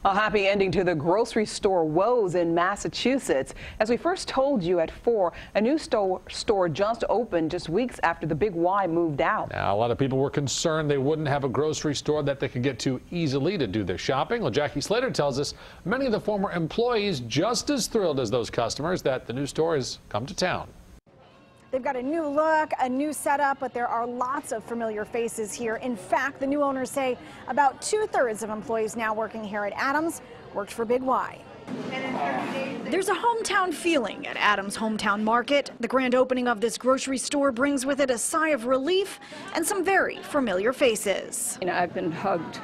A happy ending to the grocery store woes in Massachusetts. As we first told you at 4, a new store just opened just weeks after the Big Y moved out. Now, a lot of people were concerned they wouldn't have a grocery store that they could get to easily to do their shopping. Well, Jackie Slater tells us many of the former employees just as thrilled as those customers that the new store has come to town. They've got a new look, a new setup, but there are lots of familiar faces here. In fact, the new owners say about 2/3 of employees now working here at Adams worked for Big Y. There's a hometown feeling at Adams Hometown Market. The grand opening of this grocery store brings with it a sigh of relief and some very familiar faces. You know, I've been hugged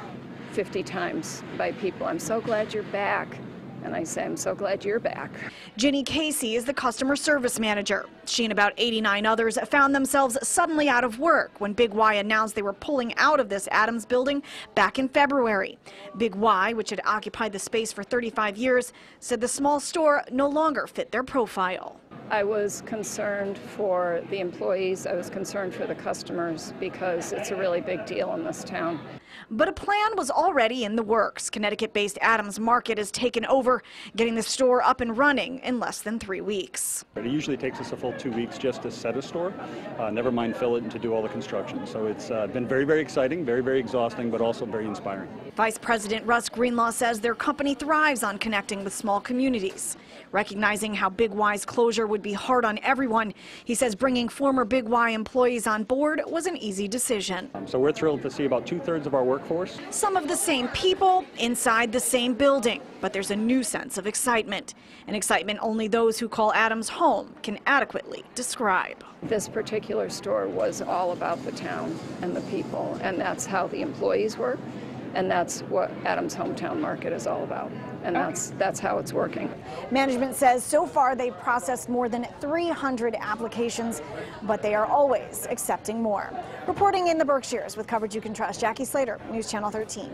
50 times by people. I'm so glad you're back. And I say, I'm so glad you're back. Ginny Casey is the customer service manager. She and about 89 others found themselves suddenly out of work when Big Y announced they were pulling out of this Adams building back in February. Big Y, which had occupied the space for 35 years, said the small store no longer fit their profile. I was concerned for the employees. I was concerned for the customers because it's a really big deal in this town. But a plan was already in the works. Connecticut-based Adams Market has taken over, getting the store up and running in less than 3 weeks. It usually takes us a full 2 weeks just to set a store, never mind fill it and to do all the construction. So it's been very, very exciting, very, very exhausting, but also very inspiring. Vice President Russ Greenlaw says their company thrives on connecting with small communities. Recognizing how Big Y's closure would be hard on everyone, he says bringing former Big Y employees on board was an easy decision. So we're thrilled to see about 2/3 of our workforce. Some of the same people inside the same building, but there's a new sense of excitement, an excitement only those who call Adams home can adequately describe. This particular store was all about the town and the people, and that's how the employees work, and that's what Adams Hometown Market is all about, and that's how it's working. Management says so far they've processed more than 300 applications, but they are always accepting more. Reporting in the Berkshires with coverage you can trust, Jackie Slater, News Channel 13.